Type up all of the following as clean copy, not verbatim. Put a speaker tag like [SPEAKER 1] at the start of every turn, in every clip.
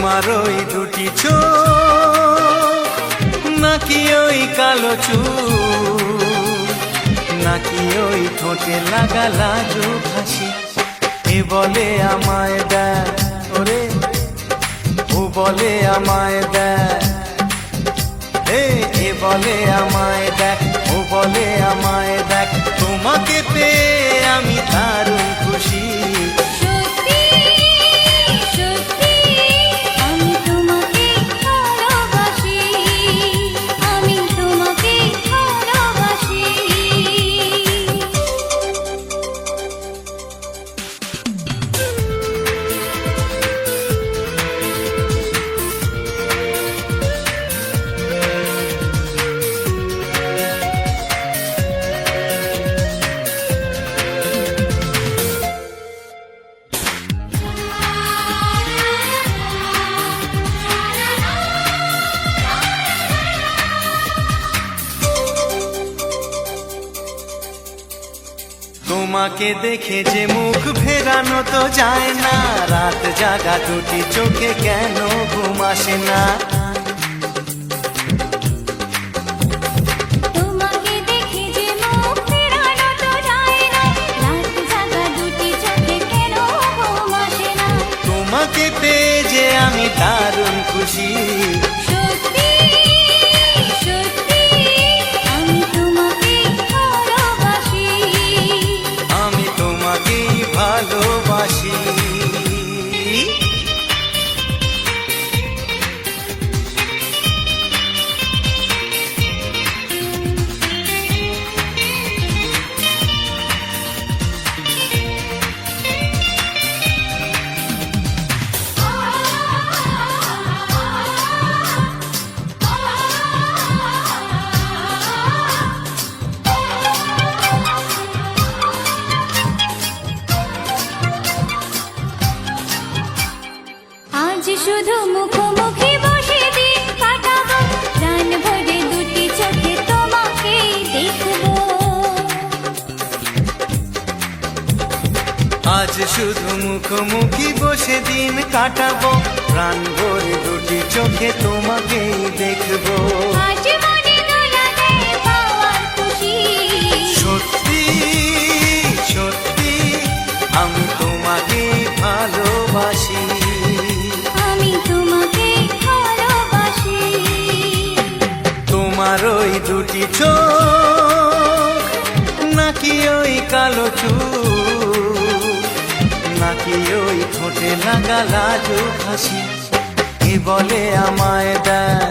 [SPEAKER 1] তোমার ওই দুটি চোখ, নাকি ওই কালো চুল, নাকি ওই ঠোঁটে লাগা লাজুক হাসি। এ বলে আমায় দেখ ওরে, ও বলে আমায় দেখ, এ বলে আমায় দেখ, ও বলে আমায় দেখ, তোমাকে পেয়ে আমি দারুণ খুশি। তোমাকে দেখে যে মুখ ফেরানো তো যায় না, রাত জাগা দুটি চোখে কেন ঘুম আসে না।
[SPEAKER 2] তোমাকে দেখে যে মুখ ফেরানো তো যায় না, রাত জাগা দুটি চোখে কেন ঘুম আসে না।
[SPEAKER 1] তোমাকে পেয়ে যে আমি দারুণ খুশি। ভালোবাসি।
[SPEAKER 2] আজ শুধু মুখোমুখি বসে দিন কাটাবো, প্রাণ ভরে দুটি চোখে তোমাকে দেখবো।
[SPEAKER 1] আজ শুধু মুখোমুখি বসে দিন কাটাবো, প্রাণ ভরে দুটি চোখে তোমাকেই দেখবো।
[SPEAKER 2] আজ মনে দোলা দেয় পাওয়ার খুশি।
[SPEAKER 1] সত্যি সত্যি আমি তোমাকে ভালোবাসি।
[SPEAKER 2] আমি তোমাকে ভালোবাসি।
[SPEAKER 1] তোমার ওই দুটি চোখ, নাকি ওই কালো চুল, নাকি ওই ঠোঁটে লাগা লাজুক হাসি। এ বলে আমায় দেখ,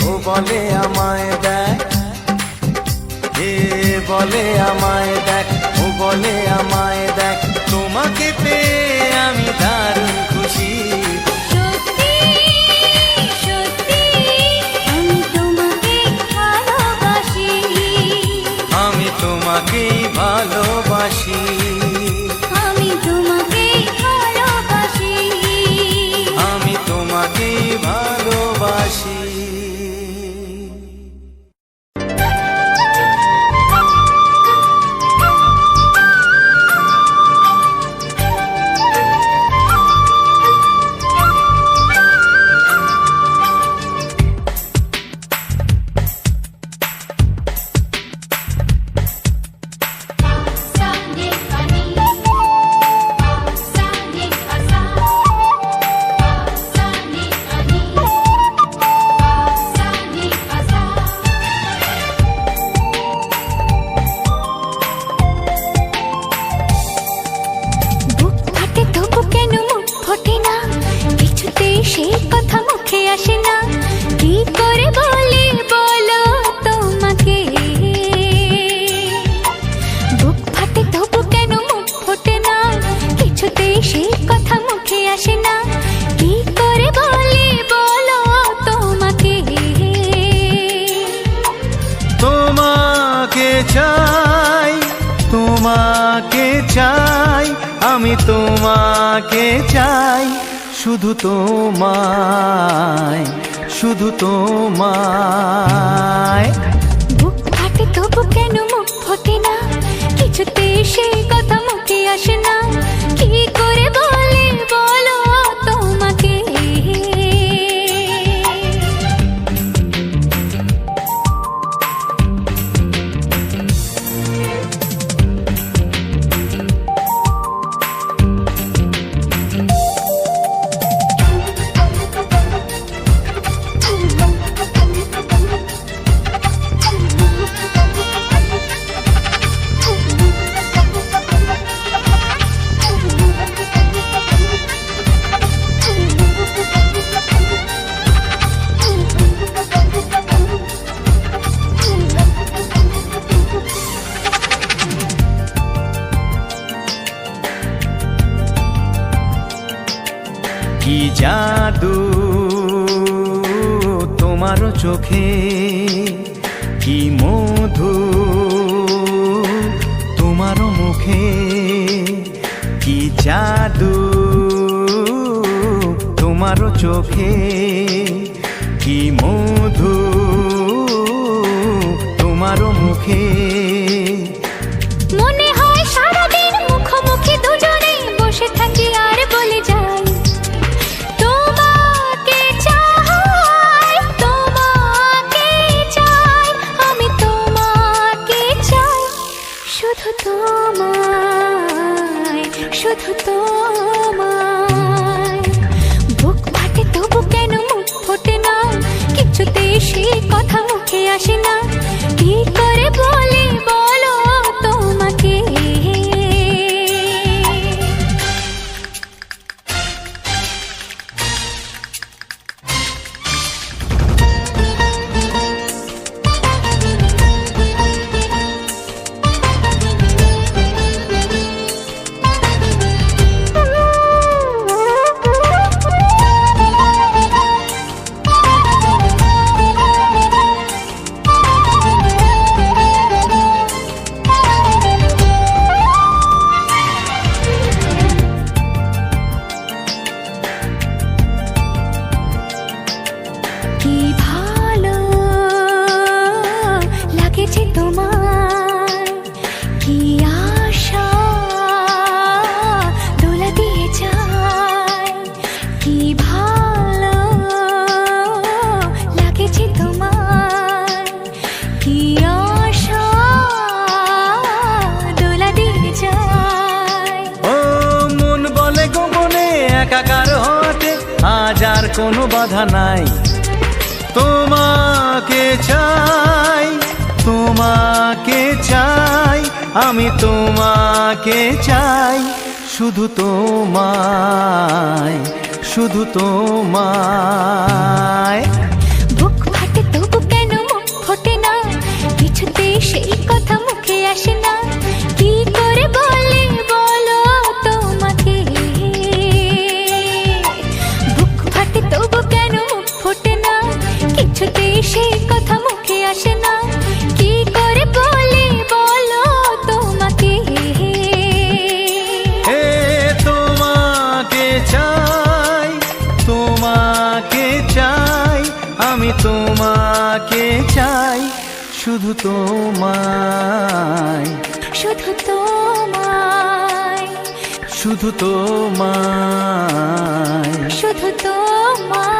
[SPEAKER 1] ও বলে আমায় দেখ, এ বলে আমায় দেখ, ও বলে আমায় দেখ, তোমাকে পেয়ে আমি দারুণ খুশি।
[SPEAKER 2] সত্যি সত্যি আমি তোমাকে ভালোবাসি।
[SPEAKER 1] আমি তোমাকেই ভালোবাসি।
[SPEAKER 2] আমি তোমাকে ভালোবাসি।
[SPEAKER 1] আমি তোমাকেই ভালোবাসি। চাই, তোমাকে চাই, আমি তোমাকে চাই, শুধু তোমায়, শুধু তোমায়।
[SPEAKER 2] বুক ফাটে তবু কেন মুখ ফোটে না, কিছুতে সেই কথা মুখে আসে না, কি করে বলে বলো তোমাকে।
[SPEAKER 1] কি জাদু তোমারও চোখে, কি মধু তোমারও মুখে, কি জাদু তোমারও চোখে, কি মধু তোমারও মুখে।
[SPEAKER 2] মনে হয় সারাদিন মুখোমুখি দুজনে বসে থাকি আর বলে যাই তোমাকে চাই, তোমাকে চাই, আমি তোমাকে চাই, শুধু তোমায়, শুধু তোমায়। বুক ফাটে তবু কেন মুখ ফোটে না, কিছুতেই সে কথা মুখে আসে না, কি করে বলে বলো তোমাকে। কি ভালো লাগেছে তোমার, কি আশা দোলা দিয়ে যায়, কি ভালো লাগেছে তোমার, কি আশা দোলা দিয়ে যায়।
[SPEAKER 1] ও মন বলে গোপনে একাকার হতে আজ আর কোনো বাধা নাই, তোমাকে চাই, তোমাকে চাই, আমি তোমাকে চাই, শুধু তোমায়, শুধু তোমায়।
[SPEAKER 2] বুক ফাটে তবু কেন মুখ ফোটে না, কিছুতেই সেই কথা মুখে আসে না, কি করে বলে বলো তোমাকে। বুক ফাটে তবু কেন মুখ ফোটে না, কিছুতেই সেই কথা মুখে আসে না, কি করে বলে বলো তোমাকে।
[SPEAKER 1] হে তোমাকে চাই, তোমাকে চাই, আমি তোমাকে চাই, শুধু তোমায়,
[SPEAKER 2] শুধু তোমায়,
[SPEAKER 1] শুধু তোমায়।
[SPEAKER 2] শুধু তোমায়।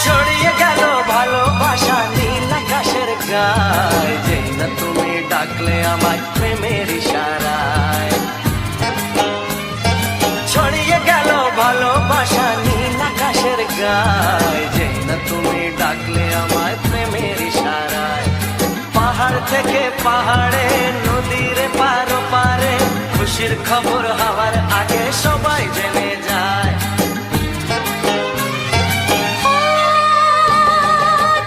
[SPEAKER 1] ছড়িয়ে গেল ভালোবাসা নীল আকাশের গায়, যেই না তুমি ডাকলে আমায় প্রেমের ইশারায়। ছড়িয়ে গেল ভালোবাসা নীল আকাশের গায়, যেই না তুমি ডাকলে আমায় প্রেমের ইশারায়। পাহাড় থেকে পাহাড়ে, নদীর পারো পারে, খুশির খবর হওয়ার আগে সবাই জেনে যায়।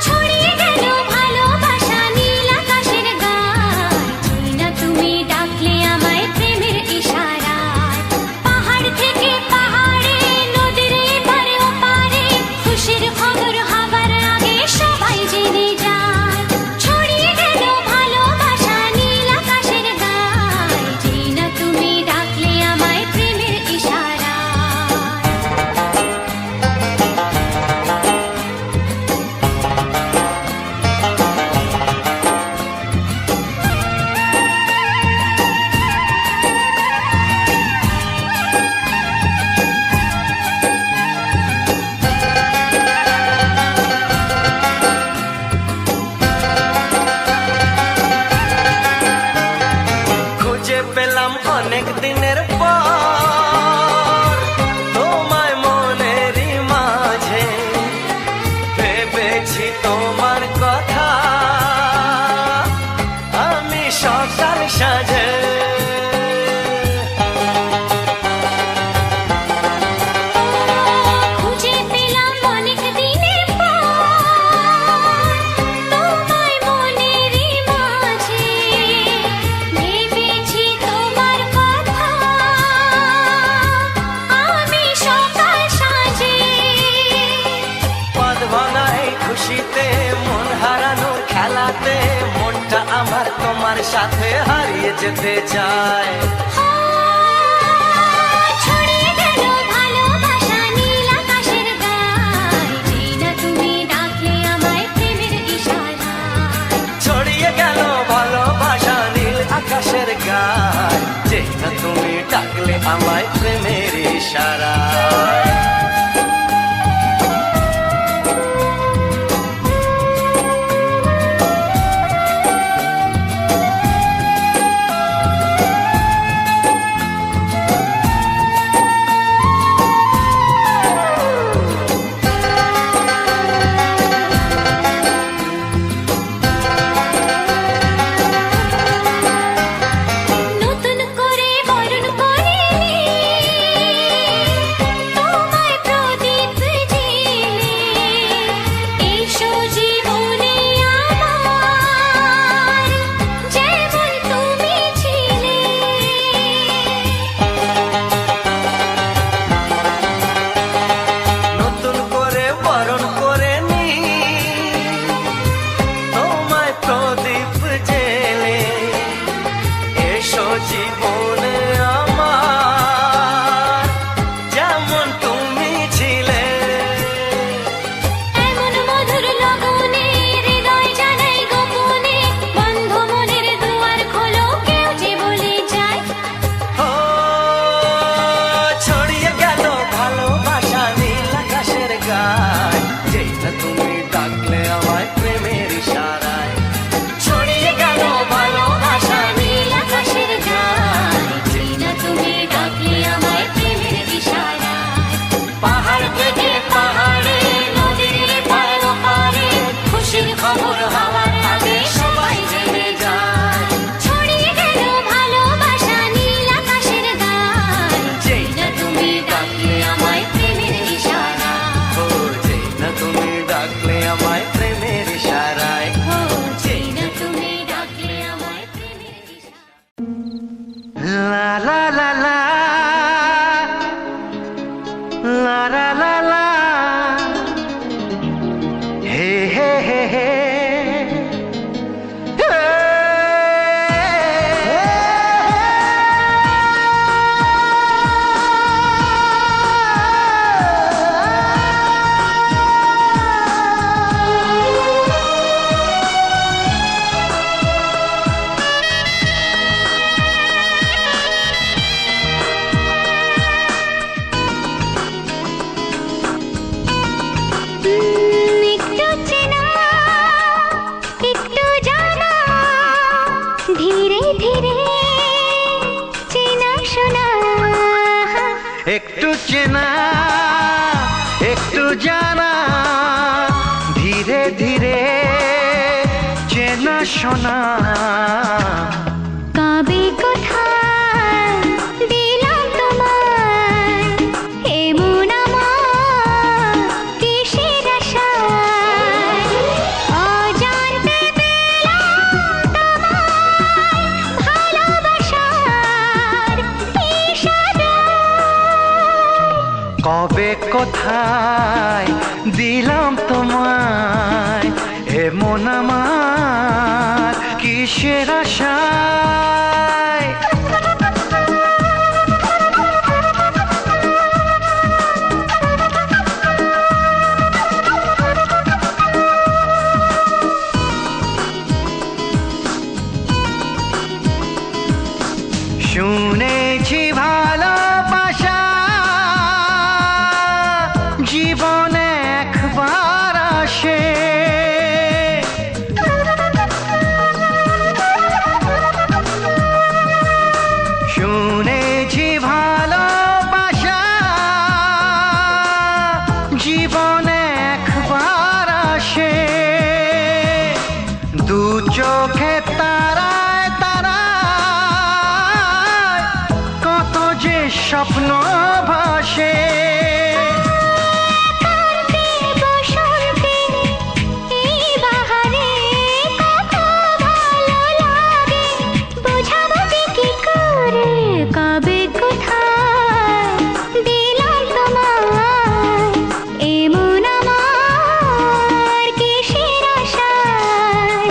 [SPEAKER 2] ছড়িয়ে গেল ভালোবাসা নীল আকাশের গায়, যেই না তুমি ডাকলে আমায় প্রেমের ইশারায়। পাহাড় থেকে পাহাড়ে, নদীর এপারে ওপারে, খুশির খবর হবার আগে সবাই জেনে যায়। ছড়িয়ে গেল ভালোবাসা নীল আকাশের গায়, যেই না তুমি ডাকলে আমায় প্রেমের
[SPEAKER 1] তোমার সাথে হারিয়ে যেতে চায়।
[SPEAKER 2] ছড়িয়ে গেল ভালোবাসা নীল আকাশের গায়, যেই না তুমি ডাকলে আমায় প্রেমের ইশারায়।
[SPEAKER 1] ছড়িয়ে গেল ভালোবাসা নীল আকাশের গায়, যেই না তুমি ডাকলে আমায় প্রেমের ইশারায়।
[SPEAKER 2] নতুন করে বরণ করে তোমায় প্রদীপ জেলে, এসো জীবনে আমার যেমন তুমি ছিলে।
[SPEAKER 1] নতুন করে বরণ করে নি তোমায় প্রদীপ জেলে, এসো জীবনে আমার যেমন তুমি ছিলে।
[SPEAKER 2] এমন মধুর লগনে হৃদয় জানাই গোপনে, বন্ধ মনের দুয়ার খোলো কেউ যে বলে যায়।
[SPEAKER 1] ও ছড়িয়ে গেল ভালোবাসা নীল আকাশের গায়, যেই না তুমি ডাকলে আমায় প্রেমের ইশারায়। ছড়িয়ে গেল ভালোবাসা নীল আকাশের গায়,
[SPEAKER 2] যেই না তুমি ডাকলে আমায় প্রেমের ইশারায়।
[SPEAKER 1] পাহাড় থেকে পাহাড়ে নদীর পার ওপারে খুশির খবর হওয়ার আগে সবাই জেনে যায়।
[SPEAKER 2] ছড়িয়ে গেল ভালোবাসা নীল আকাশের গায়,
[SPEAKER 1] যেই না তুমি ডাকলে আমায় প্রেমের ইশারায়। ও যেই না তুমি ডাকলে আমায় প্রেমের ইশারায়।
[SPEAKER 2] ও যেই না তুমি ডাকলে আমায় প্রেমের ইশারায়।
[SPEAKER 1] লা লা লা লা লা লা লা লা হে হে হে হে
[SPEAKER 2] একটু চেনা একটু জানা, ধীরে ধীরে চেনা শোনা।
[SPEAKER 1] একটু চেনা একটু জানা, ধীরে ধীরে চেনা শোনা।
[SPEAKER 2] কবে কোথায় দিলাম তোমায় এমন আমার কিসের আশায়, অজান্তে পেলাম তোমায় ভালোবাসার ইশারায়।
[SPEAKER 1] কবে কোথায় দিলাম তোমায় এমন আমার কিসের আশায়। শুনেছি ভালোবাসা জীবনে একবার আসে, শুনেছি ভালোবাসা জীবনে একবার আসে। দু চোখে তারায় তারায় কত যে স্বপ্ন ভাসে।
[SPEAKER 2] বসন্তে এই বাহারে কত ভালো লাগে, বোঝাবো যে কি করে। কবে কোথায় দিলাম তোমায় এমন আমার কিসের আশায়।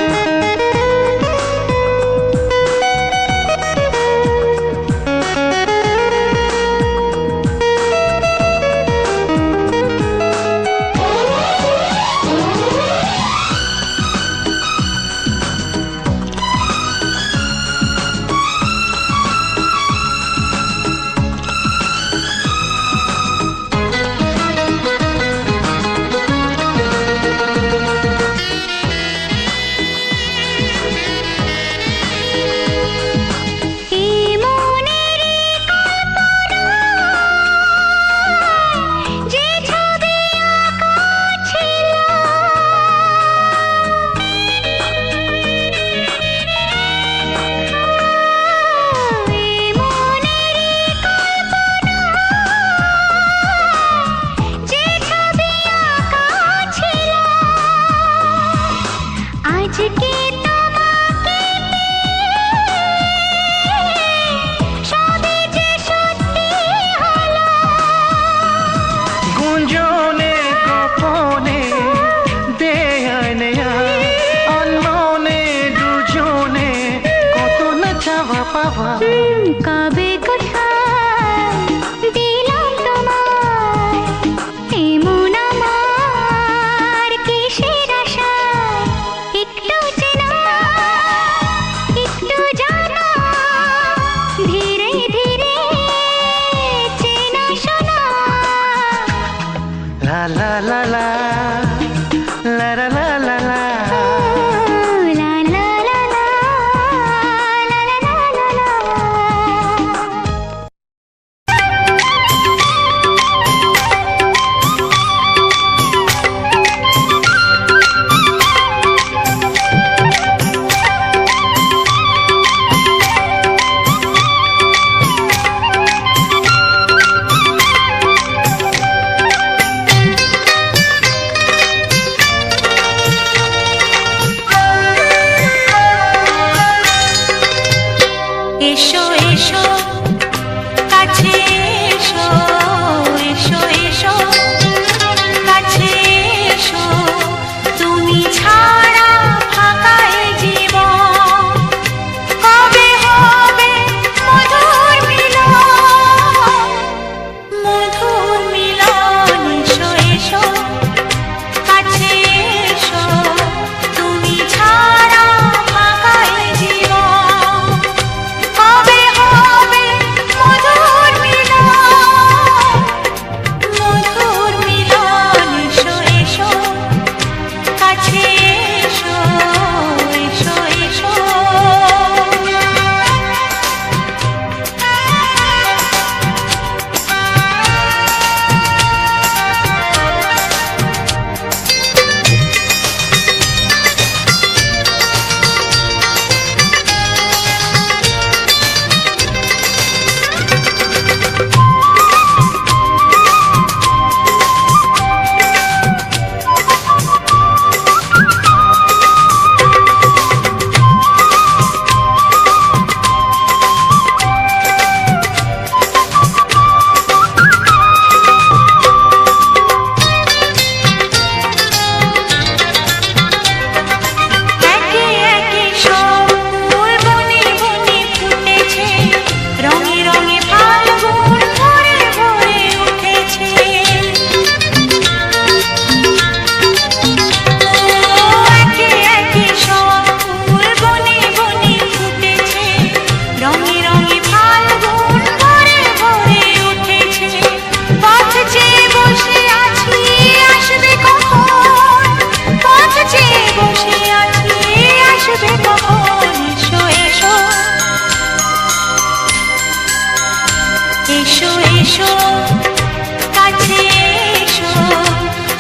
[SPEAKER 2] এসো এসো কাছে এসো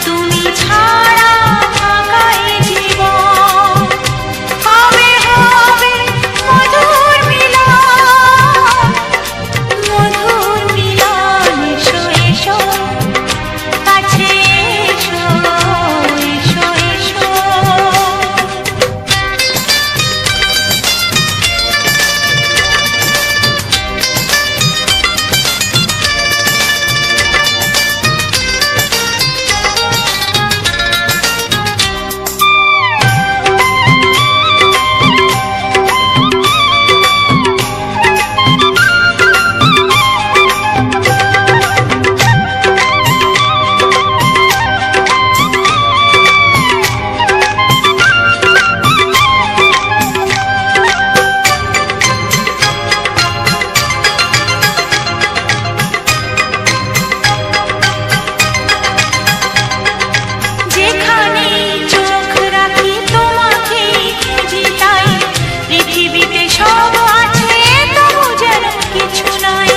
[SPEAKER 2] তুমি ছাড়া ফাঁকা এ জীবন হবে হবে মধুর মিলন মধুর মিলন এসো এসো কাছে এসো এসো এসো যেখানে চোখ রাখি তোমাকে খুঁজি তাই পৃথিবীতে সব আছে তবু যেন কিছু নাই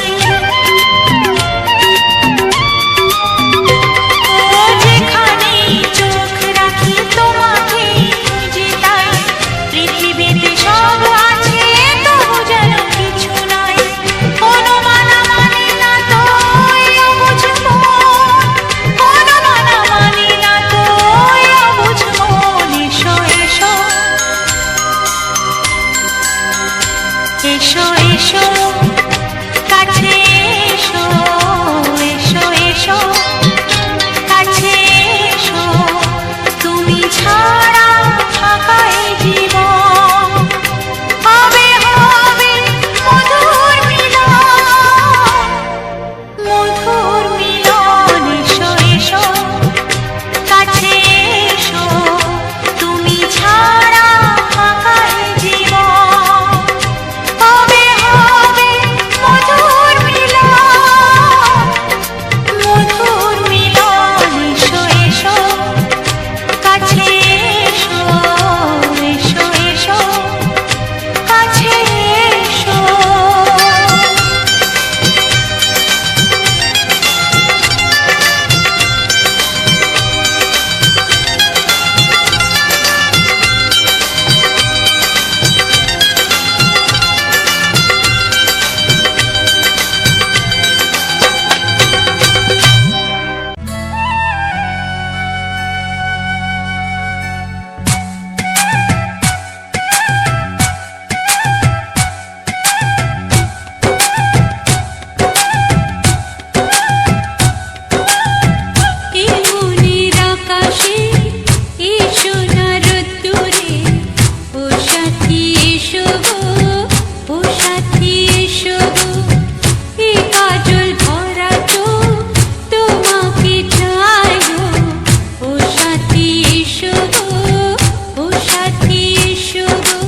[SPEAKER 2] ও যেখানে চোখ রাখি তোমাকে খুঁজি তাই পৃথিবীতে সব আছে তবু যেন কিছু নাই কোনো মানা মানে না তো অবুঝ মন কোনো মানা মানে না তো অবুঝ মন এসো এসো এসো এসো কাছে এসো এসো এসো কাছে এসো তুমি ছাড়া ফাঁকা এ জীবন হবে হবে মধুর মিলন মধুর মিলন এসো এসো কাছে এসো তুমি ছাড়া ফাঁকা এ জীবন হবে হবে মধুর মিলন মধুর মিলন এসো এসো কাছে এসো এসো এসো কাছে এসো এই মনের আকাশে এসো না রোদ্দুরে ও সাথী এসো গো ও সাথী এসো গো এই কাজল ভরা চোখ তোমাকে চাই গো ও সাথী এসো গো ও সাথী এসো গো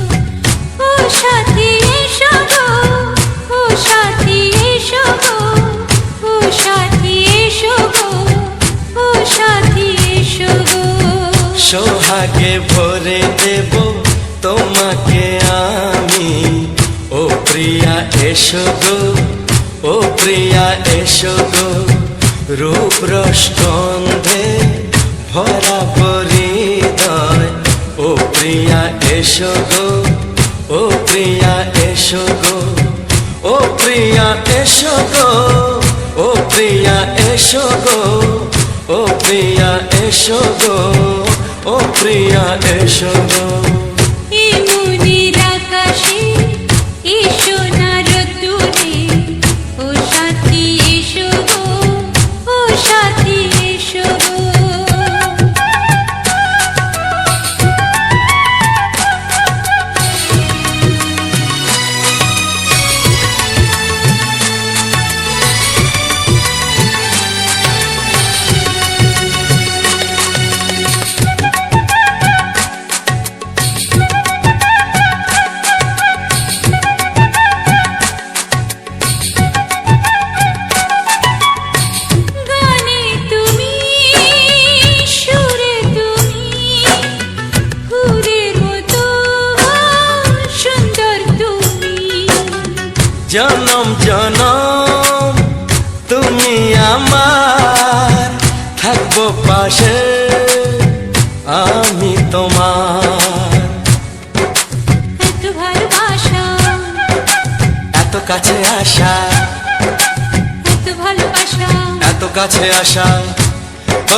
[SPEAKER 2] ও সাথী এসো গো ও সাথী এসো গো ও সাথী এসো গো ও সাথী এসো গো
[SPEAKER 1] সোহাগে ভরে দেব তোমাকে আমি ও প্রিয়া এসো গো ও প্রিয়া এসো গো রূপ রসগন্ধে ভরা পরিদয় ও প্রিয়া এসো গো ও প্রিয়া এসো গো ও প্রিয়া এসো গো ও প্রিয়া এসো গো ও প্রিয়া এসো গো ও প্রিয়া এসো গো
[SPEAKER 2] এই মনের আকাশে এসো না রোদ্দুরে ও সাথী এসো গো ও সাথী এসো গো
[SPEAKER 1] ভালোবাসে আমি তোমার।
[SPEAKER 2] এত ভালোবাসা,
[SPEAKER 1] এত কাছে আসা,
[SPEAKER 2] এত ভালোবাসা,
[SPEAKER 1] এত কাছে আসা,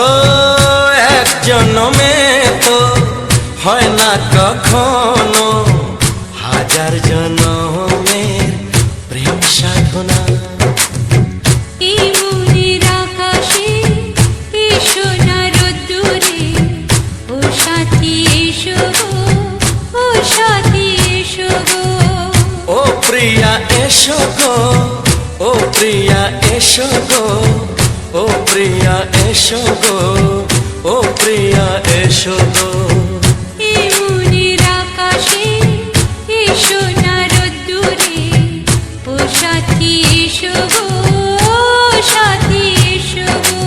[SPEAKER 1] ও এক জন্মে তো হয় না কখনো, হাজার জন্মের প্রেম সাধনা।
[SPEAKER 2] এই মনের আকাশে এই সোনার রোদ্দুরে, ও সাথী এসো গো, ও সাথী এসো গো।
[SPEAKER 1] ও প্রিয়া এসো গো, ও প্রিয়া এসো গো, ও প্রিয়া এসো গো, ও প্রিয়া এসো গো।
[SPEAKER 2] এই মনের আকাশে এই সোনার রোদ্দুরে, ও সাথী এসো গো, ও সাথী এসো গো।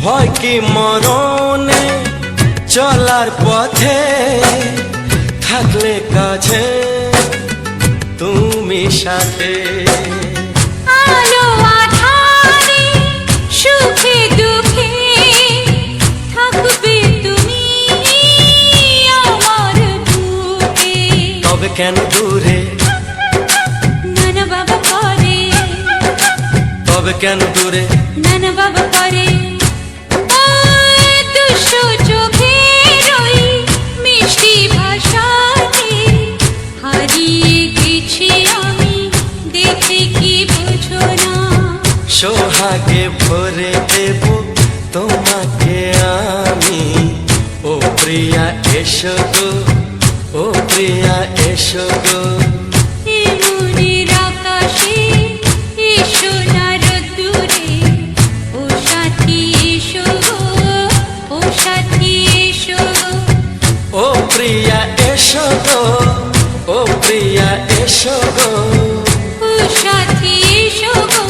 [SPEAKER 1] ভয় কি মরণে চলার পথে, থাকলে কাছে তুমি সাথে।
[SPEAKER 2] আলো আঁধারে সুখে দুঃখে থাকবে তুমি আমার বুকে।
[SPEAKER 1] তবে কেন দূরে,
[SPEAKER 2] নানা বাবা করে,
[SPEAKER 1] তবে কেন দূরে,
[SPEAKER 2] নানা বাবা করে। ওই দুশো চোখের ওই মিষ্টি ভাষাতে হারিয়ে গেছি আমি, দেখে কি বুঝো না।
[SPEAKER 1] সোহাগে ভরে দেব তোমাকে আমি, ও প্রিয়া এসো গো, ও প্রিয়া এসো গো।
[SPEAKER 2] এই মনের আকাশে এই সোনার রোদ্দুরে, ও সাথী এসো গো, ও সাথী এসো গো।
[SPEAKER 1] ও প্রিয়া এসো গো, ও প্রিয়া এসো গো।
[SPEAKER 2] ও সাথী এসো গো,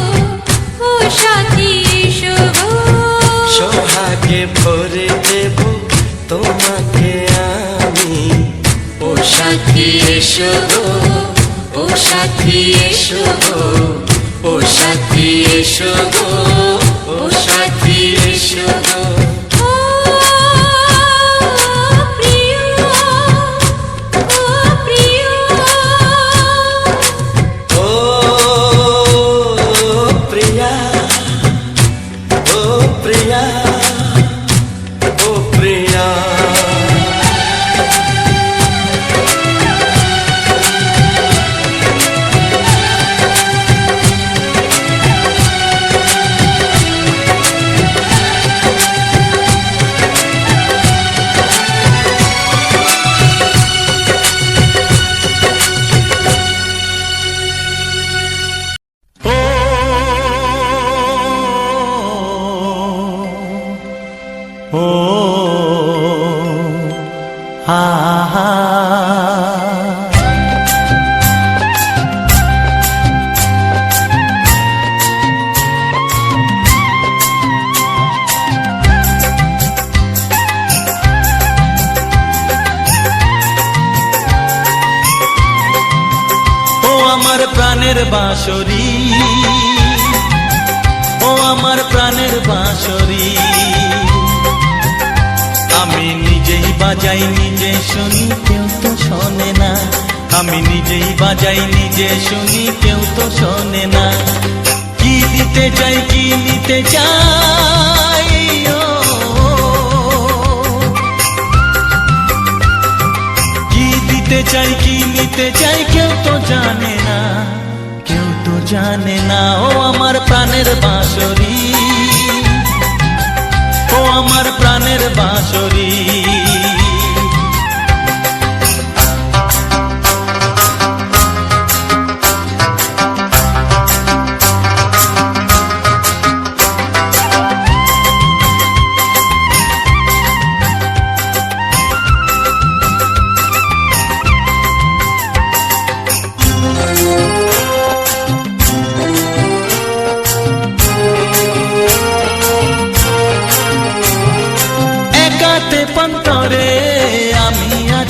[SPEAKER 2] ও সাথী এসো গো।
[SPEAKER 1] সোহাগে ভরে দেব তোমাকে আমি, ও সাথী এসো গো, ও সাথী এসো গো, ও সাথী এসো গো, ও সাথী এসো গো।
[SPEAKER 2] ও প্রিয়, ও প্রিয়,
[SPEAKER 1] ও প্রিয়া, ও প্রিয়া, ও প্রিয়া। ও আহা, ও আমার প্রাণের বাঁশরি, ও আমার প্রাণের বাঁশরি, আমি নিজেই বাজাই নিজে শুনি কেউ তো শোনে না, আমি নিজেই বাজাই নিজে শুনি কেউ তো শোনে না। কি দিতে চাই কি নিতে চাই, ও কি দিতে চাই কি নিতে চাই কেউ তো জানে না, কেউ তো জানে না। ও আমার প্রাণের বাঁশরি, ও আমার প্রাণের বাঁশরি।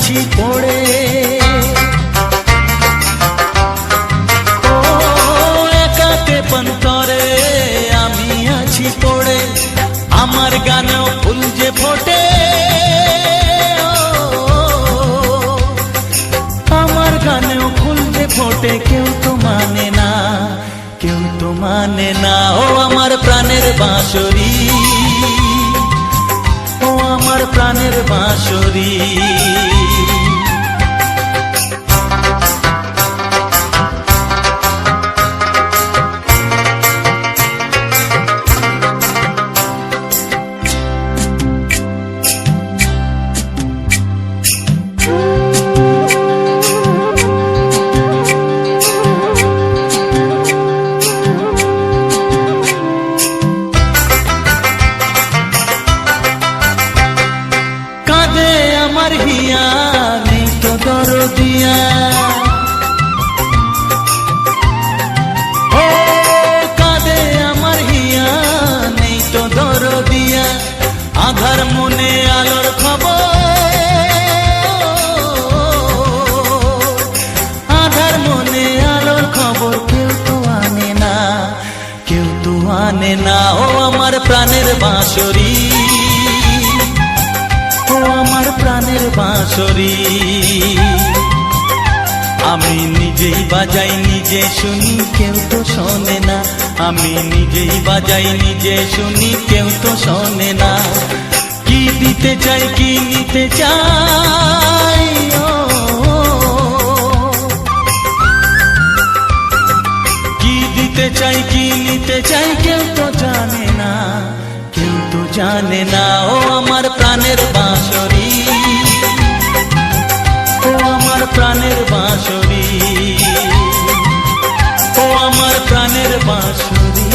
[SPEAKER 3] আছি পড়ে, ও একাতে পন্তরে আমি আছি পড়ে, আমার গানেও ফুল যে ফোটে, আমার গানেও ফুল যে ফোটে, কেউ তো মানে না, কেউ তো মানে না। ও আমার প্রাণের বাঁশরি, ও আমার প্রাণের বাঁশরি। কাঁদে আমার হিয়া, নেই তো দরদিয়া, ও কাঁদে আমার হিয়া, নেই তো দরদিয়া, আধার মনে আলোর খবর, আধার মনে আলোর খবর কেউ তো আনে না, কেউ তো আনে না। ও আমার প্রাণের বাঁশরি, ও আমার প্রাণের বাঁশরি। আমি নিজেই বাজাই নিজে শুনি, কেউ তো শোনে না, আমি নিজেই বাজাই নিজে শুনি, কেউ তো শোনে না। কি দিতে চাই কি নিতে চাই, ও কি দিতে চাই কি নিতে চাই, কেউ তো জানে না, কেউ তো জানে না। ও আমার প্রাণের বাঁশরি, ও আমার প্রাণের বাঁশরি, ও আমার প্রাণের বাঁশরি,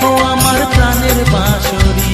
[SPEAKER 3] ও আমার প্রাণের বাঁশরি।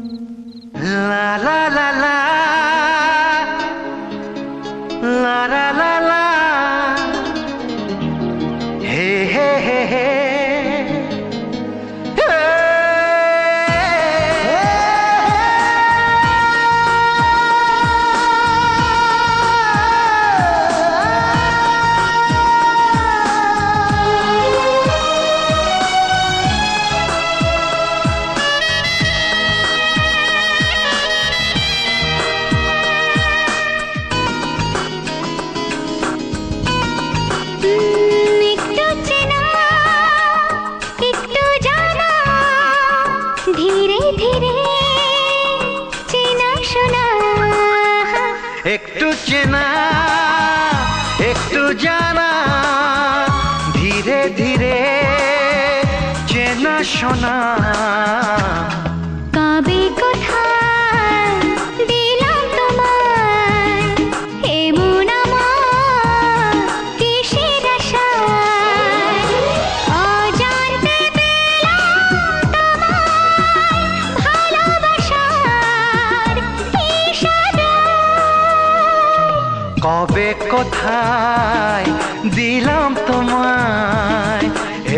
[SPEAKER 1] লা লা লা লা লা লা লা লা হে হে হে হে
[SPEAKER 2] একটু চেনা একটু জানা ধীরে ধীরে চেনা শোনা
[SPEAKER 1] একটু চেনা একটু জানা ধীরে ধীরে চেনা শোনা
[SPEAKER 2] কবে কোথায় দিলাম তোমায় এমন আমার কিসের আশায় অজান্তে পেলাম তোমায় ভালোবাসার ইশারায়
[SPEAKER 1] কবে কোথায় দিলাম তোমায়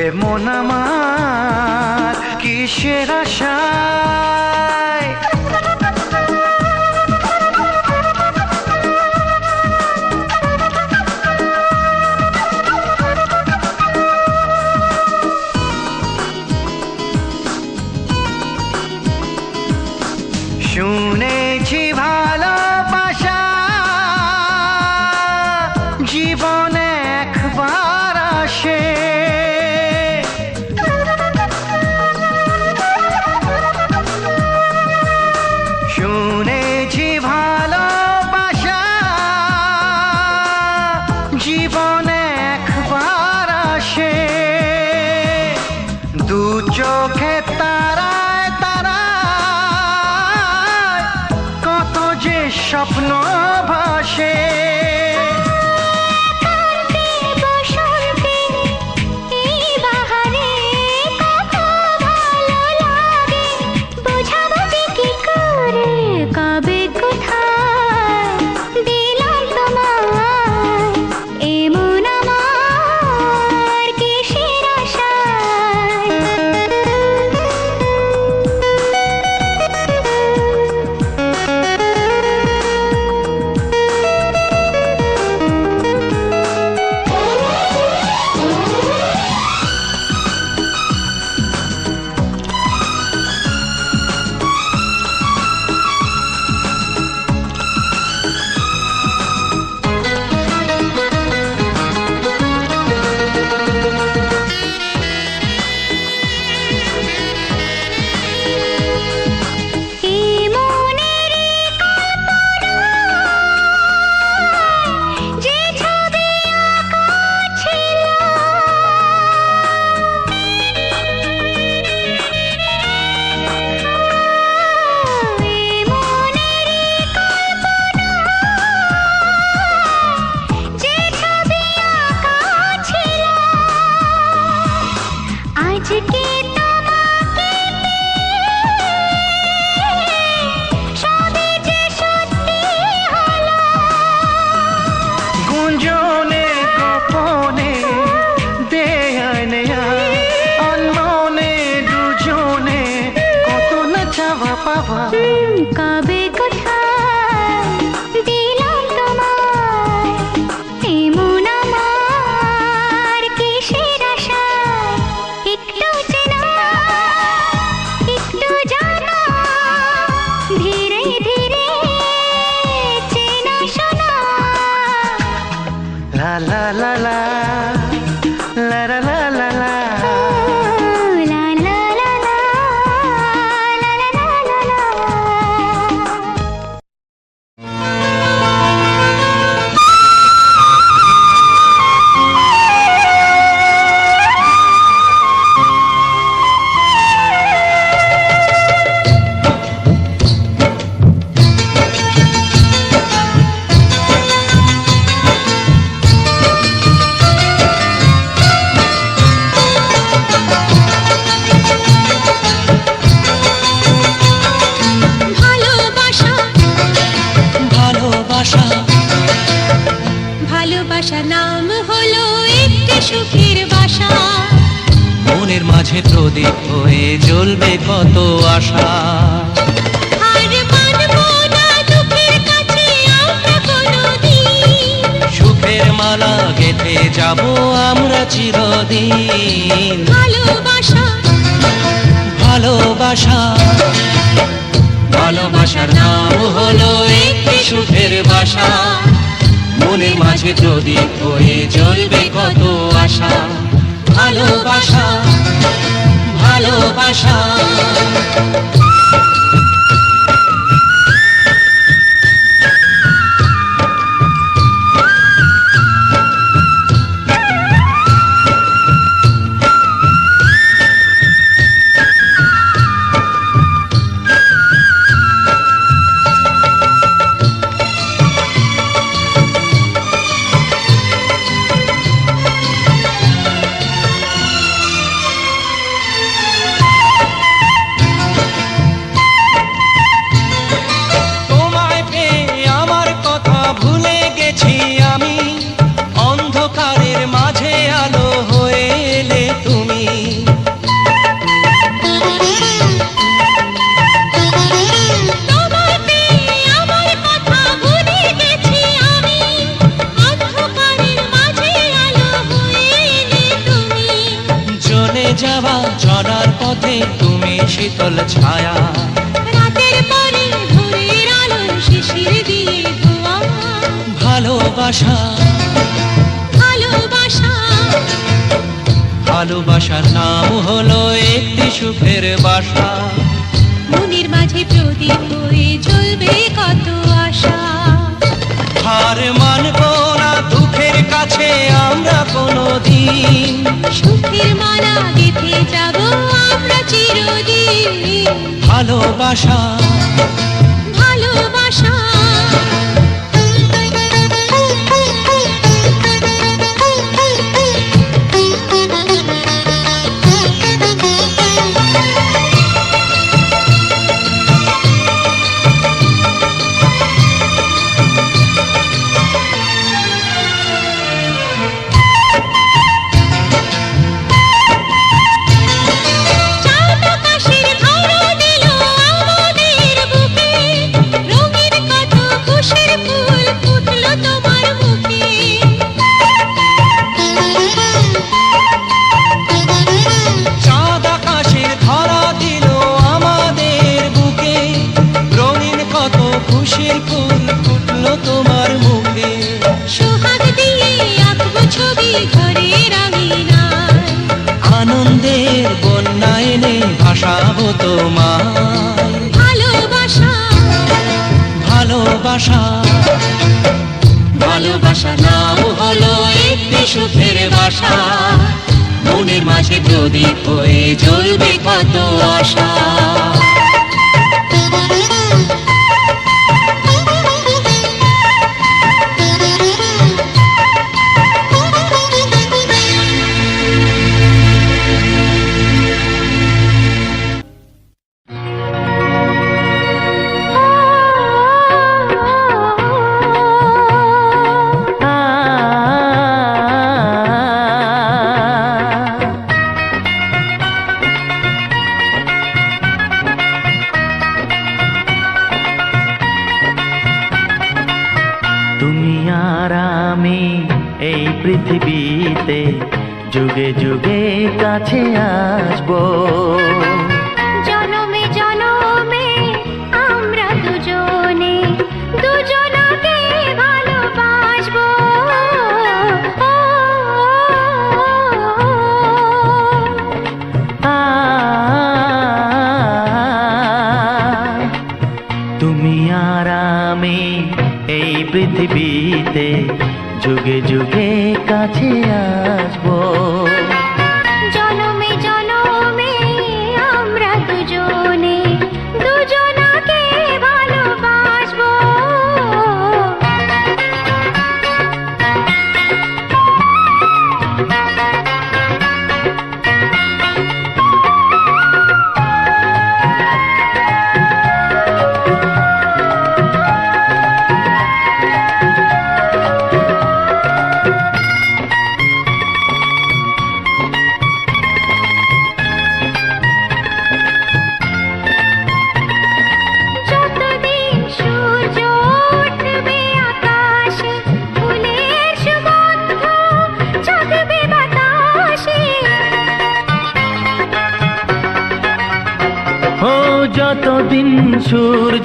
[SPEAKER 1] এমন আমার কিসের আশায় শুনেছি ভালোবাসা জীবনে একবার আসে শুনেছি ভালোবাসা জীবনে একবার আসে দু চোখে তারায় তারায় কত যে স্বপ্ন ভাসে
[SPEAKER 2] কান্তি বসন্তে এই বাহারে কত ভালো লাগে বোঝাবো যে কি করে কবে কোথায় দিলাম তোমায় এমন আমার কিসের আশায় এই মনেরই কল্পনায় যে ছবি আঁকা ছিল এই মনেরই কল্পনায় যে ছবি আঁকা ছিল আজকে তোমাকে সবই যে সত্যি হলো
[SPEAKER 1] গুঞ্জনে গোপনে দেয়ায় নেয়ায় অন্যনে দুজনে কত না চাওয়া পাওয়া
[SPEAKER 2] কবে কোথায় দিলাম তোমায় এমন আমার কিসের আশায় একটু চেনা একটু জানা ধীরে ধীরে চেনা শোনা
[SPEAKER 1] লা লা লা লা লা লা লা লা লা
[SPEAKER 2] লা লা লা লা লা লা লা লা
[SPEAKER 3] মাঝে প্রদীপ হয়ে জ্বলবে কত আশা।
[SPEAKER 2] আর মানবো না দুঃখের কাছে আমরা কোনোদিন,
[SPEAKER 3] সুখের মালা গেঁথে যাব আমরা চিরদিন।
[SPEAKER 2] ভালোবাসা
[SPEAKER 3] ভালোবাসা ভালোবাসার নাম হলো একটি সুখের বাসা, মনের মাঝে প্রদীপ হয়ে জ্বলবে কত আশা। ভালোবাসা ভালোবাসা তোমায় পেয়ে আমার কথা ভুলে গেছি আমি, অন্ধকারের মাঝে আলো হয়ে এলে তুমি।
[SPEAKER 2] তোমায় পেয়ে আমার কথা ভুলে গেছি আমি, অন্ধকারের মাঝে আলো হয়ে এলে তুমি।
[SPEAKER 3] চলে যাওয়া চলার পথে তুমি শীতল ছায়া,
[SPEAKER 2] রাতের পরে ভোরের আলো শিশির দিয়ে ধোয়া।
[SPEAKER 3] ভালোবাসা
[SPEAKER 2] ভালোবাসা
[SPEAKER 3] ভালোবাসার নাম হলো একটি সুখের বাসা,
[SPEAKER 2] মনের মাঝে প্রদীপ হয়ে জ্বলবে কত আশা।
[SPEAKER 3] হার মানবো না দুঃখের কাছে আমরা কোনোদিন।
[SPEAKER 2] সুখের মালা গেঁথে যাব আমরা চিরদিন।
[SPEAKER 3] ভালোবাসা
[SPEAKER 2] ভালোবাসা চাঁদ আকাশের ধরা দিল আমাদের বুকে, রঙিন কত খুশির ফুল ফুটলো তোমার মুখে।
[SPEAKER 3] চাঁদ আকাশের ধরা দিল আমাদের বুকে, রঙিন কত খুশির ফুল ফুটলো তোমার মুখে।
[SPEAKER 2] সোহাগ দিয়ে আঁকবো ছবি ঘরের আঙিনায়,
[SPEAKER 3] আনন্দের বন্যা এনে ভাসাবো তোমায়।
[SPEAKER 2] ভালোবাসা
[SPEAKER 3] ভালোবাসা ভালোবাসার নাম হলো একটি সুখের বাসা, মনের মাঝে প্রদীপ হয়ে জ্বলবে কত আশা। তুমি আর আমি এই পৃথিবীতে যুগে যুগে কাছে আসবো।
[SPEAKER 2] জনমে জনমে আমরা দুজনে দুজনাকে ভালোবাসবো।
[SPEAKER 3] তুমি আর আমি এই পৃথিবীতে যুগে যুগে কাছে আসবো।
[SPEAKER 2] জনমে জনমে আমরা দুজনে দুজনাকে ভালোবাসবো।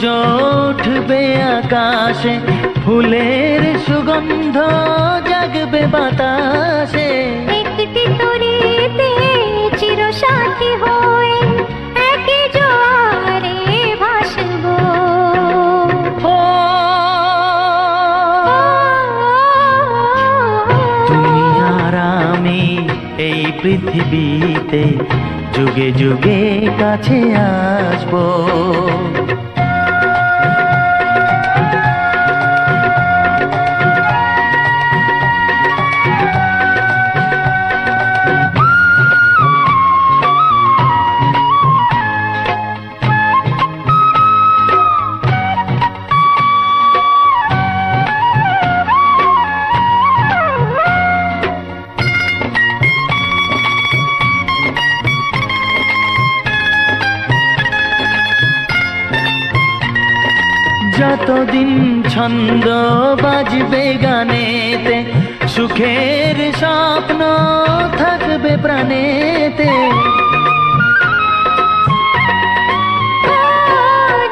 [SPEAKER 3] সূর্য উঠবে আকাশে, ফুলের সুগন্ধ জাগবে বাতাসে।
[SPEAKER 2] একটি তরিতে চিরসাথী হয়ে একই জোয়ারে ভাসবো।
[SPEAKER 3] ও তুমি আর আমি এই পৃথিবীতে যুগে যুগে কাছে আসবো। যতদিন ছন্দ বাজবে গানেতে, সুখের স্বপ্ন থাকবে প্রাণেতে।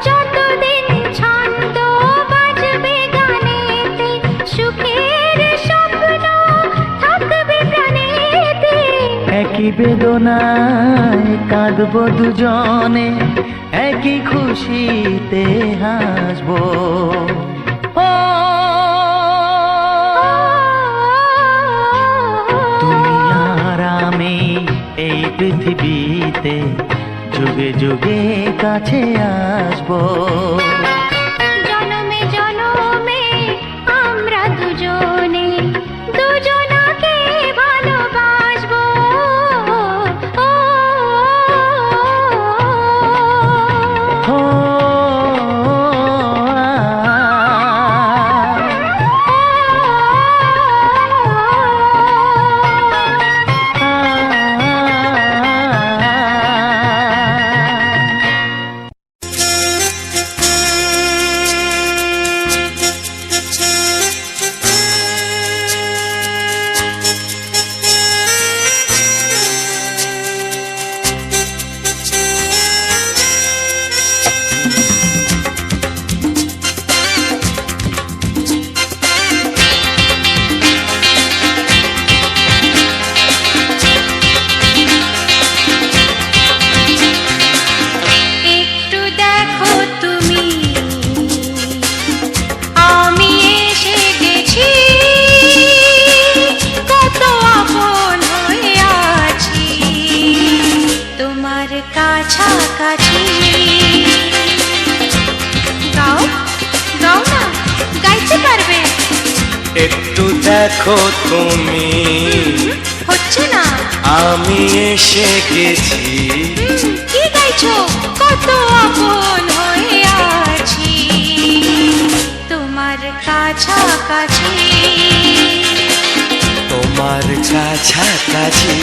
[SPEAKER 2] যতদিন ছন্দ বাজবে গানেতে, সুখের স্বপ্ন থাকবে প্রাণেতে।
[SPEAKER 3] একই বেদনায় কাঁদবো দুজনে, একই খুশিতে হাসবো। ও তুমি আর আমি এই পৃথিবীতে যুগে যুগে কাছে আসবো।
[SPEAKER 2] জনমে জনমে আমরা দুজনে দুজনাকে ভালোবাসবো। কাছাকাছি গাও গাও না, গাইতে পারবে?
[SPEAKER 1] একটু দেখো তুমি,
[SPEAKER 2] হচ্ছে না।
[SPEAKER 1] আমি এসে গেছি।
[SPEAKER 2] কি গাইছো? কত আপন হয়ে আছি তোমার কাছাকাছি,
[SPEAKER 1] তোমার কাছাকাছি।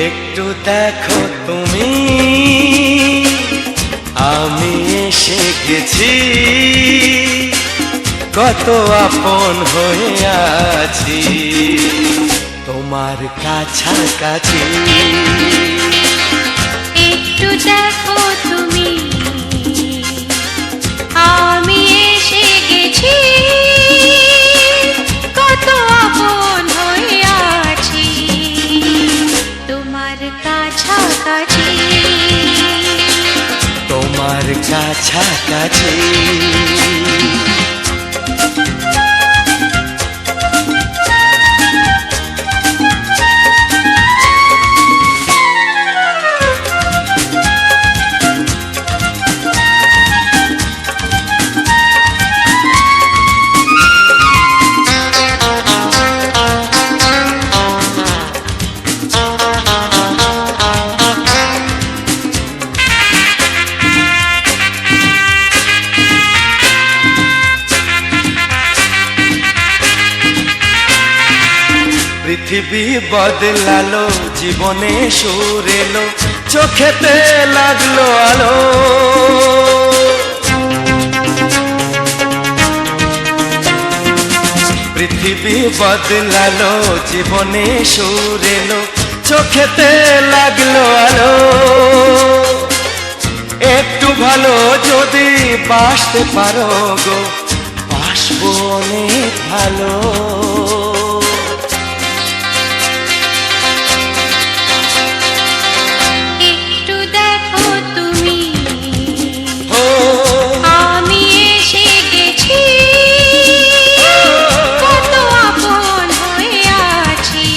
[SPEAKER 1] একটু দেখো তুমি, আমি এসে গেছি। কত আপন হয়ে আছি তোমার কাছাকাছি।
[SPEAKER 2] একটু দেখো তুমি, আমি এসে গেছি। কত আপন হয়ে আছি
[SPEAKER 1] কাছাকাছি। পৃথিবী বদলালো, জীবনে সুর এলো, চোখেতে লাগলো আলো। পৃথিবী বদলালো, জীবনে সুর এলো, চোখেতে লাগলো আলো। একটু ভালো যদি বাসতে পারো গো, বাসবো অনেক ভালো।
[SPEAKER 2] একটু দেখো তুমি, আমি এসে গেছি, কত আপন হয়ে আছি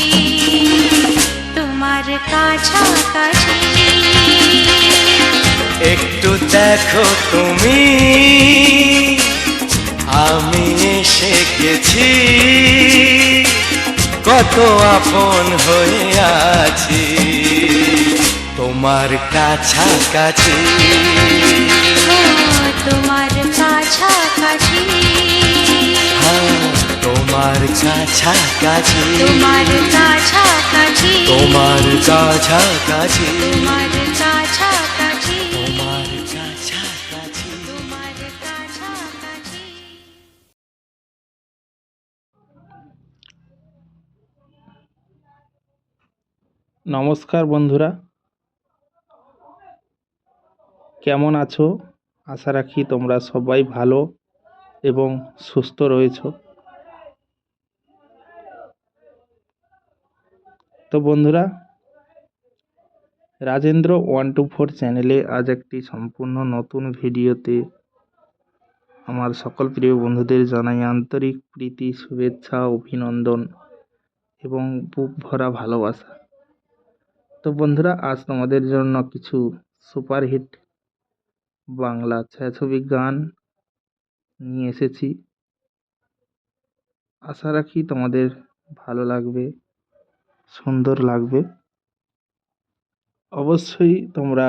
[SPEAKER 2] তোমার কাছাকাছি।
[SPEAKER 1] একটু দেখো তুমি, আমি এসে গেছি, কত আপন হয়ে আছি তোমার কাছাকাছি।
[SPEAKER 2] তোমার কাছাকাছি,
[SPEAKER 1] হ্যাঁ, তোমার কাছাকাছি,
[SPEAKER 2] তোমার কাছাকাছি,
[SPEAKER 1] তোমার কাছাকাছি,
[SPEAKER 2] তোমার কাছাকাছি,
[SPEAKER 1] তোমার কাছাকাছি।
[SPEAKER 2] তোমার কাছাকাছি।
[SPEAKER 4] নমস্কার বন্ধুরা, কেমন আছো? আশা রাখি তোমরা সবাই ভালো এবং সুস্থ রয়েছো। তো বন্ধুরা, রাজেন্দ্র 124 চ্যানেলে আজ একটি সম্পূর্ণ নতুন ভিডিওতে আমার সকল প্রিয় বন্ধুদের জানাই আন্তরিক প্রীতি, শুভেচ্ছা, অভিনন্দন এবং বুক ভরা ভালোবাসা। তো বন্ধুরা, আজ তোমাদের জন্য কিছু সুপারহিট বাংলা ছায়াছবি গান নিয়ে এসেছি। আশা রাখি তোমাদের ভালো লাগবে, সুন্দর লাগবে। অবশ্যই তোমরা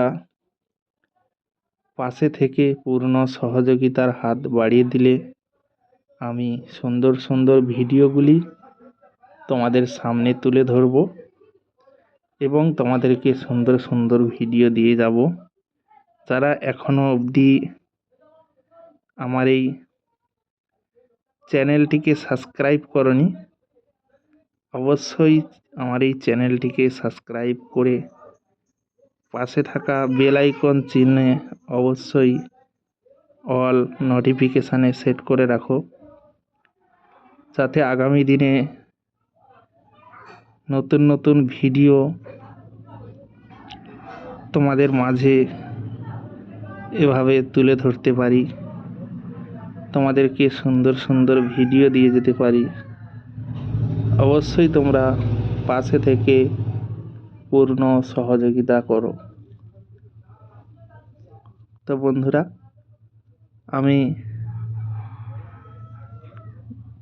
[SPEAKER 4] পাশে থেকে পূর্ণ সহযোগিতার হাত বাড়িয়ে দিলে আমি সুন্দর সুন্দর ভিডিওগুলি তোমাদের সামনে তুলে ধরব এবং তোমাদেরকে সুন্দর সুন্দর ভিডিও দিয়ে যাব। যারা এখনো অবধি আমার এই চ্যানেলটিকে সাবস্ক্রাইব করনি, অবশ্যই আমার এই চ্যানেলটিকে সাবস্ক্রাইব করে পাশে থাকা বেল আইকন চিহ্নে অবশ্যই অল নোটিফিকেশানে সেট করে রাখো, যাতে আগামী দিনে নতুন নতুন ভিডিও তোমাদের মাঝে এভাবে তুলে ধরতে পারি, তোমাদেরকে সুন্দর সুন্দর ভিডিও দিয়ে যেতে পারি। অবশ্যই তোমরা পাশে থেকে পূর্ণ সহযোগিতা করো। তো বন্ধুরা, আমি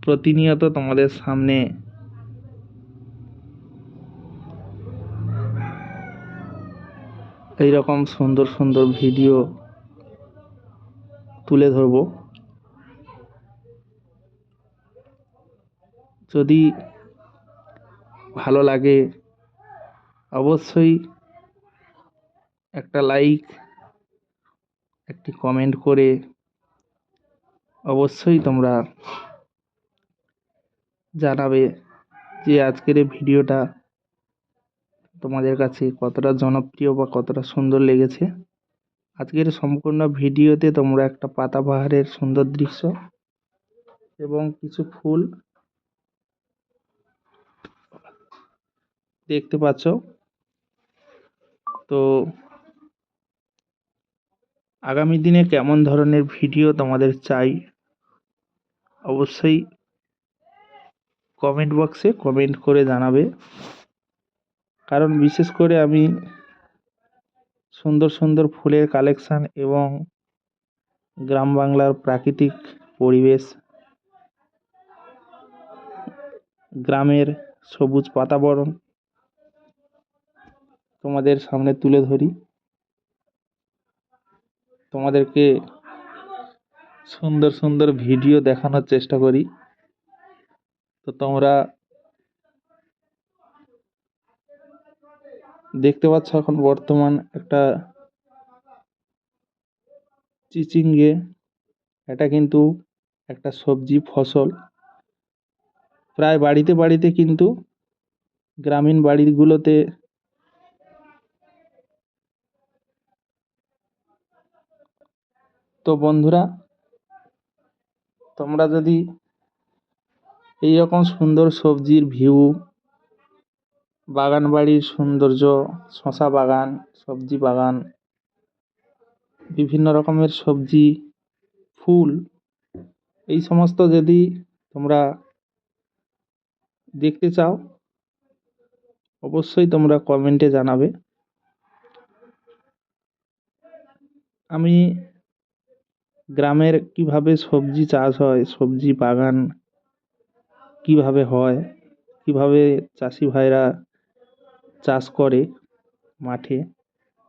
[SPEAKER 4] প্রতিনিয়ত তোমাদের সামনে এইরকম সুন্দর সুন্দর ভিডিও তুলে ধরব। যদি ভালো লাগে অবশ্যই একটা লাইক, একটি কমেন্ট করে অবশ্যই তোমরা জানাবে যে আজকের এই ভিডিওটা তোমাদের কাছে কতটা জনপ্রিয় বা কতটা সুন্দর লেগেছে। আজকের সম্পূর্ণ ভিডিওতে তোমরা একটা পাতাবাহারের সুন্দর দৃশ্য এবং কিছু ফুল দেখতে পাচ্ছ। তো আগামী দিনে কেমন ধরনের ভিডিও তোমাদের চাই অবশ্যই কমেন্ট বক্সে কমেন্ট করে জানাবে। কারণ বিশেষ করে আমি সুন্দর সুন্দর ফুলের কালেকশান এবং গ্রাম বাংলার প্রাকৃতিক পরিবেশ, গ্রামের সবুজ বাতাবরণ তোমাদের সামনে তুলে ধরি, তোমাদেরকে সুন্দর সুন্দর ভিডিও দেখানোর চেষ্টা করি। তো তোমরা দেখতে পাচ্ছ এখন বর্তমান একটা চিচিঙ্গে, এটা কিন্তু একটা সবজি ফসল। প্রায় বাড়িতে বাড়িতে কিন্তু গ্রামীণ বাড়িগুলোতে তো বন্ধুরা, তোমরা যদি এই রকম সুন্দর সবজির ভিউ, বাগান বাড়ির সৌন্দর্য, শশা বাগান, সবজি বাগান, বিভিন্ন রকমের সবজি, ফুল, এই সমস্ত যদি তোমরা দেখতে চাও অবশ্যই তোমরা কমেন্টে জানাবে। আমি গ্রামের কিভাবে সবজি চাষ হয়, সবজি বাগান কিভাবে হয়, কিভাবে চাষি ভাইরা চাষ করে মাঠে,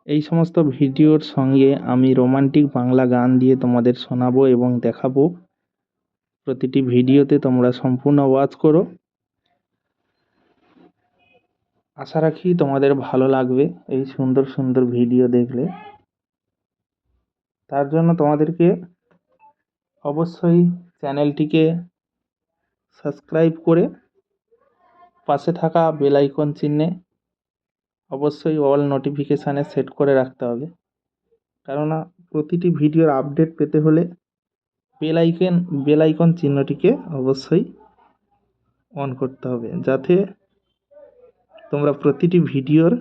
[SPEAKER 4] এই সমস্ত ভিডিওর সঙ্গে আমি রোমান্টিক বাংলা গান দিয়ে তোমাদের শোনাবো এবং দেখাবো। প্রতিটি ভিডিওতে তোমরা সম্পূর্ণ ওয়াচ করো। আশা রাখি তোমাদের ভালো লাগবে এই সুন্দর সুন্দর ভিডিও দেখলে। তার জন্য তোমাদেরকে অবশ্যই চ্যানেলটিকে সাবস্ক্রাইব করে পাশে থাকা বেল আইকন চিহ্নে অবশ্যই অল নোটিফিকেশানে সেট করে রাখতে হবে। কেননা প্রতিটি ভিডিওর আপডেট পেতে হলে বেল আইকন চিহ্নটিকে অবশ্যই অন করতে হবে, যাতে তোমরা প্রতিটি ভিডিওর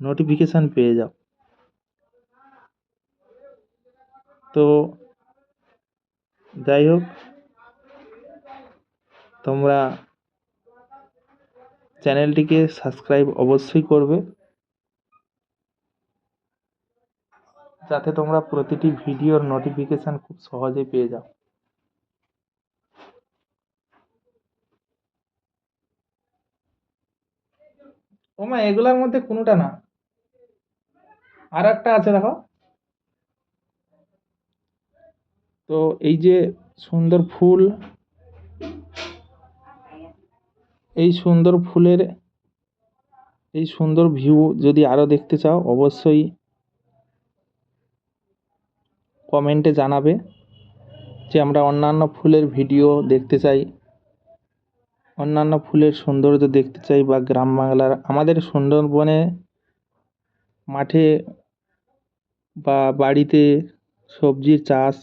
[SPEAKER 4] নোটিফিকেশান পেয়ে যাও। তো যাই হোক, তোমরা চ্যানেলটিকে সাবস্ক্রাইব অবশ্যই করবে, যাতে তোমরা প্রতিটি ভিডিওর নোটিফিকেশান খুব সহজে পেয়ে যাও। ওমা, এগুলার মধ্যে কোনোটা না, আর একটা আছে দেখো। তো এই যে সুন্দর ফুল, এই সুন্দর ফুলের এই সুন্দর ভিউ যদি আরও দেখতে চাও অবশ্যই কমেন্টে জানাবে যে আমরা অন্যান্য ফুলের ভিডিও দেখতে চাই, অন্যান্য ফুলের সৌন্দর্য দেখতে চাই, বা গ্রাম বাংলার আমাদের সুন্দরবনে মাঠে বা বাড়িতে সবজির চাষ,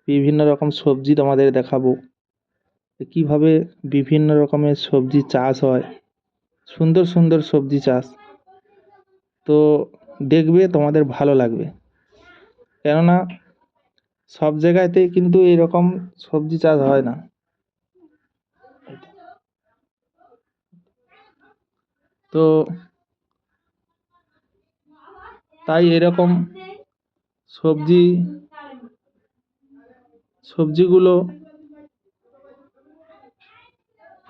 [SPEAKER 4] বিভিন্ন রকম সবজি তোমাদের দেখাবো, কিভাবে বিভিন্ন রকমের সবজি চাষ হয়, সুন্দর সুন্দর সবজি চাষ। তো দেখবে তোমাদের ভালো লাগবে, কেননা সব জায়গাতে কিন্তু এরকম সবজি চাষ হয় না। তো তাই এরকম সবজিগুলো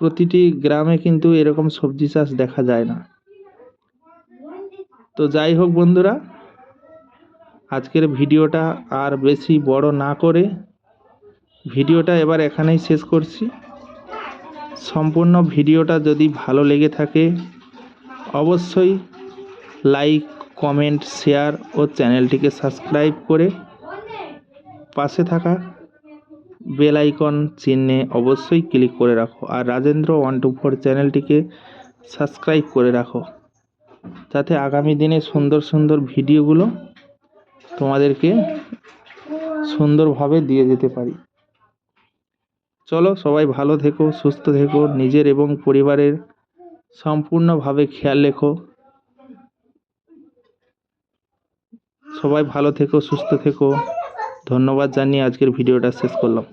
[SPEAKER 4] প্রতিটি গ্রামে কিন্তু এরকম সবজি চাষ দেখা যায় না। তো যাই হোক বন্ধুরা, আজকের ভিডিওটা আর বেশি বড় না করে ভিডিওটা এবার এখানেই শেষ করছি। সম্পূর্ণ ভিডিওটা যদি ভালো লেগে থাকে অবশ্যই লাইক, কমেন্ট, শেয়ার ও চ্যানেলটিকে সাবস্ক্রাইব করে পাশে থাকা বেল আইকন চিহ্নে অবশ্যই ক্লিক করে রাখো। আর রাজেন্দ্র 124 চ্যানেলটিকে সাবস্ক্রাইব করে রাখো, যাতে আগামী দিনে সুন্দর সুন্দর ভিডিওগুলো তোমাদেরকে সুন্দরভাবে দিয়ে যেতে পারি। চলো, সবাই ভালো থেকো, সুস্থ থেকো, নিজের এবং পরিবারের সম্পূর্ণভাবে খেয়াল রেখো। সবাই ভালো থেকো, সুস্থ থেকো। ধন্যবাদ জানিয়ে আজকের ভিডিওটা শেষ করলাম।